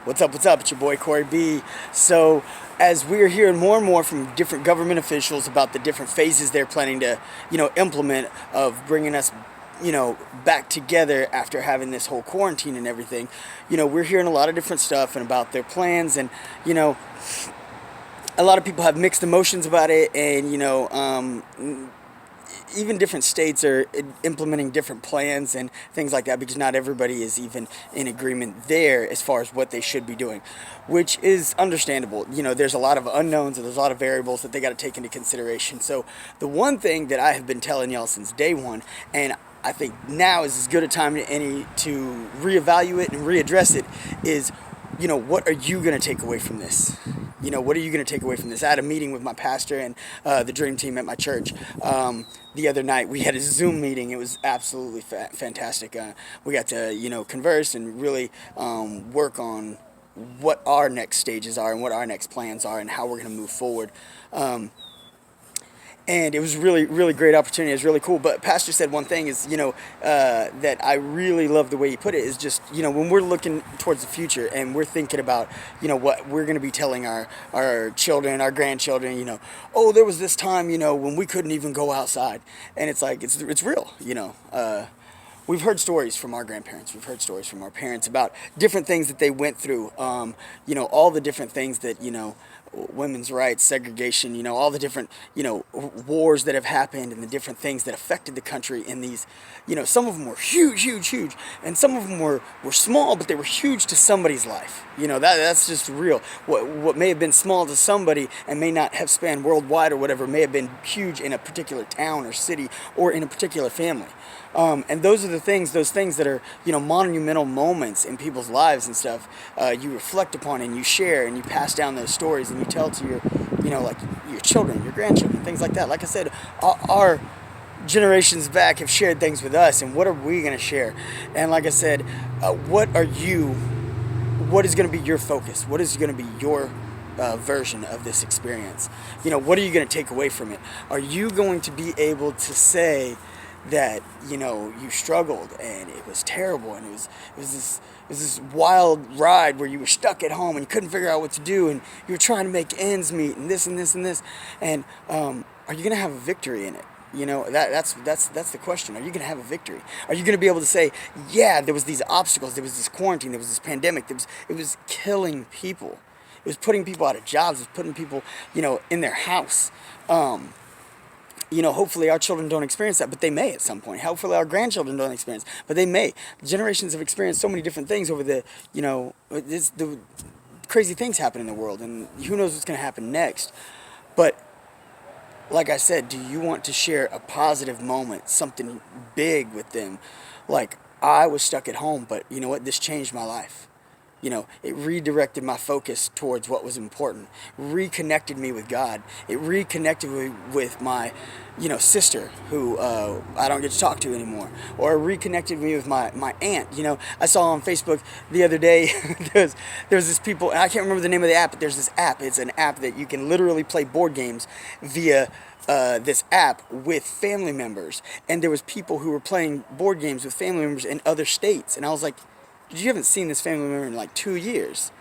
What's up? What's up? It's your boy Corey B. So, as we're hearing more and more from different government officials about the different phases they're planning to, implement of bringing us, back together after having this whole quarantine and everything, we're hearing a lot of different stuff and about their plans, and a lot of people have mixed emotions about it, and even different states are implementing different plans and things like that because not everybody is even in agreement there as far as what they should be doing, which is understandable. There's a lot of unknowns and there's a lot of variables that they got to take into consideration. So the one thing that I have been telling y'all since day one, and I think now is as good a time as any to reevaluate and readdress it, is what are you going to take away from this? What are you going to take away from this? I had a meeting with my pastor and the dream team at my church the other night. We had a Zoom meeting. It was absolutely fantastic. We got to, converse and really work on what our next stages are and what our next plans are and how we're going to move forward. And it was really, really great opportunity. It was really cool. But Pastor said one thing is, that I really love the way he put it is just, when we're looking towards the future and we're thinking about, what we're going to be telling our children, our grandchildren, oh, there was this time, when we couldn't even go outside. And it's like, it's real, We've heard stories from our grandparents. We've heard stories from our parents about different things that they went through. All the different things that, women's rights, segregation, all the different, wars that have happened and the different things that affected the country in these, some of them were huge, huge, huge. And some of them were small, but they were huge to somebody's life. That's just real. What may have been small to somebody and may not have spanned worldwide or whatever may have been huge in a particular town or city or in a particular family. And those things that are, monumental moments in people's lives and stuff, you reflect upon and you share and you pass down those stories and you tell to your, like your children, your grandchildren, things like that. Like I said, our generations back have shared things with us, and what are we going to share? And like I said, what is going to be your focus? What is going to be your version of this experience? What are you going to take away from it? Are you going to be able to say that you struggled and it was terrible and it was this wild ride where you were stuck at home and you couldn't figure out what to do and you were trying to make ends meet and this and this and this, and are you gonna have a victory in it? That's the question. Are you gonna have a victory? Are you gonna be able to say, yeah, there was these obstacles, there was this quarantine, there was this pandemic, it was killing people, it was putting people out of jobs, it was putting people in their house. Hopefully our children don't experience that, but they may at some point. Hopefully our grandchildren don't experience, but they may. Generations have experienced so many different things over the crazy things happen in the world, and who knows what's going to happen next. But like I said, do you want to share a positive moment, something big with them? Like, I was stuck at home, but you know what? This changed my life. It redirected my focus towards what was important, reconnected me with God. It reconnected me with my, sister who I don't get to talk to anymore, or reconnected me with my aunt. I saw on Facebook the other day, there's this people, and I can't remember the name of the app, but there's this app. It's an app that you can literally play board games via this app with family members. And there was people who were playing board games with family members in other states. And I was like, you haven't seen this family member in like 2 years,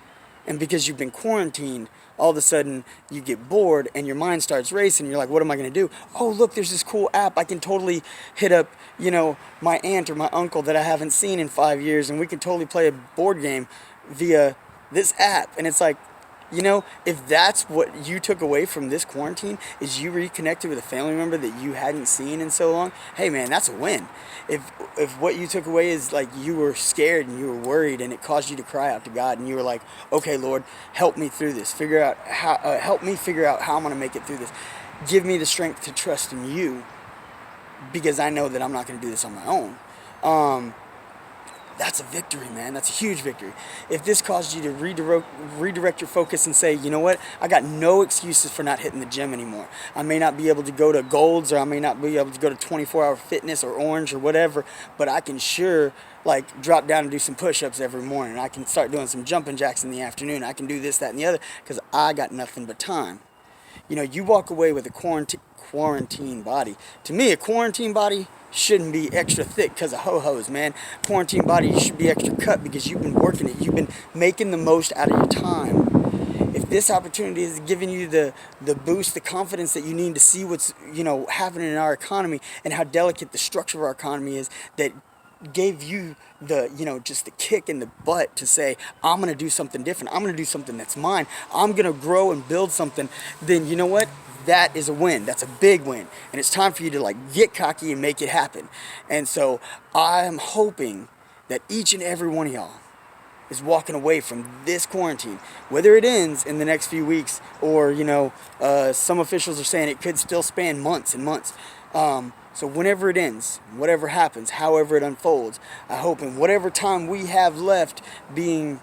and because you've been quarantined, all of a sudden you get bored and your mind starts racing. You're like, what am I going to do? Oh, look, there's this cool app. I can totally hit up my aunt or my uncle that I haven't seen in 5 years, and we can totally play a board game via this app. And it's like, if that's what you took away from this quarantine, is you reconnected with a family member that you hadn't seen in so long, hey man, that's a win. If what you took away is like you were scared and you were worried and it caused you to cry out to God and you were like, okay, Lord, help me through this. Help me figure out how I'm going to make it through this. Give me the strength to trust in you, because I know that I'm not going to do this on my own. That's a victory, man. That's a huge victory. If this caused you to redirect your focus and say, you know what, I got no excuses for not hitting the gym anymore. I may not be able to go to Gold's, or I may not be able to go to 24-hour fitness or Orange or whatever, but I can sure drop down and do some push-ups every morning. I can start doing some jumping jacks in the afternoon. I can do this, that, and the other, because I got nothing but time. You know, you walk away with a quarantine body. To me, a quarantine body shouldn't be extra thick because of ho-hos, man. Quarantine body, you should be extra cut because you've been working it. You've been making the most out of your time. If this opportunity is giving you the boost, the confidence that you need to see what's, happening in our economy and how delicate the structure of our economy is, that gave you the, just the kick in the butt to say, I'm going to do something different. I'm going to do something that's mine. I'm going to grow and build something. Then you know what? That is a win. That's a big win. And it's time for you to get cocky and make it happen. And so I'm hoping that each and every one of y'all is walking away from this quarantine, whether it ends in the next few weeks or, some officials are saying it could still span months and months. So whenever it ends, whatever happens, however it unfolds, I hope in whatever time we have left being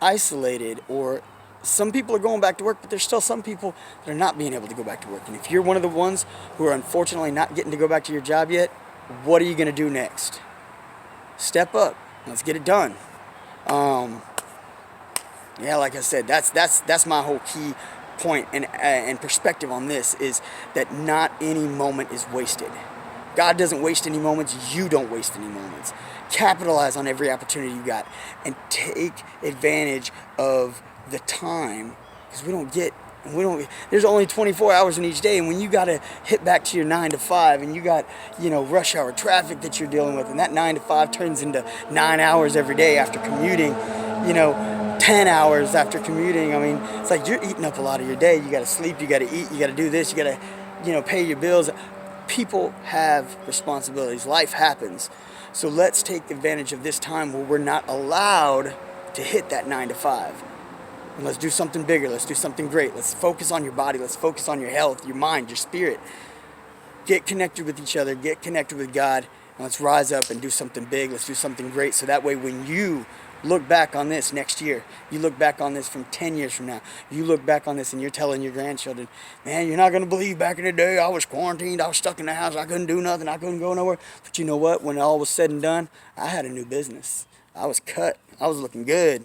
isolated, or some people are going back to work, but there's still some people that are not being able to go back to work. And if you're one of the ones who are unfortunately not getting to go back to your job yet, what are you going to do next? Step up. Let's get it done. Like I said, that's my whole key point and perspective on this, is that not any moment is wasted. God doesn't waste any moments. You don't waste any moments. Capitalize on every opportunity you got and take advantage of the time, because there's only 24 hours in each day, and when you got to hit back to your 9 to 5 and you got, rush hour traffic that you're dealing with, and that 9 to 5 turns into 9 hours every day after commuting, 10 hours after commuting. I mean, it's like you're eating up a lot of your day. You got to sleep, you got to eat, you got to do this, you got to, pay your bills. People have responsibilities. Life happens. So let's take advantage of this time where we're not allowed to hit that 9 to 5. And let's do something bigger. Let's do something great. Let's focus on your body. Let's focus on your health, your mind, your spirit. Get connected with each other. Get connected with God. And let's rise up and do something big. Let's do something great. So that way when you look back on this next year, you look back on this from 10 years from now, you look back on this and you're telling your grandchildren, man, you're not going to believe back in the day I was quarantined, I was stuck in the house, I couldn't do nothing, I couldn't go nowhere. But you know what? When all was said and done, I had a new business. I was cut. I was looking good.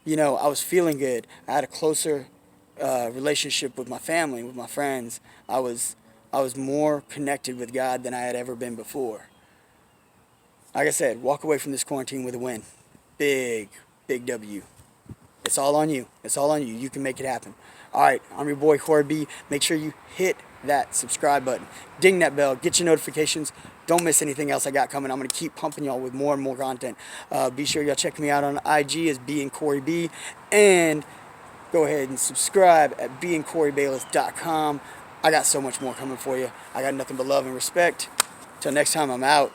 I was feeling good. I had a closer relationship with my family, with my friends. I was more connected with God than I had ever been before. Like I said, walk away from this quarantine with a win. Big W. It's all on you. It's all on you. You can make it happen. All right, I'm your boy, Corey B. Make sure you hit that subscribe button. Ding that bell. Get your notifications. Don't miss anything else I got coming. I'm going to keep pumping y'all with more and more content. Be sure y'all check me out on IG as BeingCoreyB. And go ahead and subscribe at beingcoreybayless.com. I got so much more coming for you. I got nothing but love and respect. Till next time, I'm out.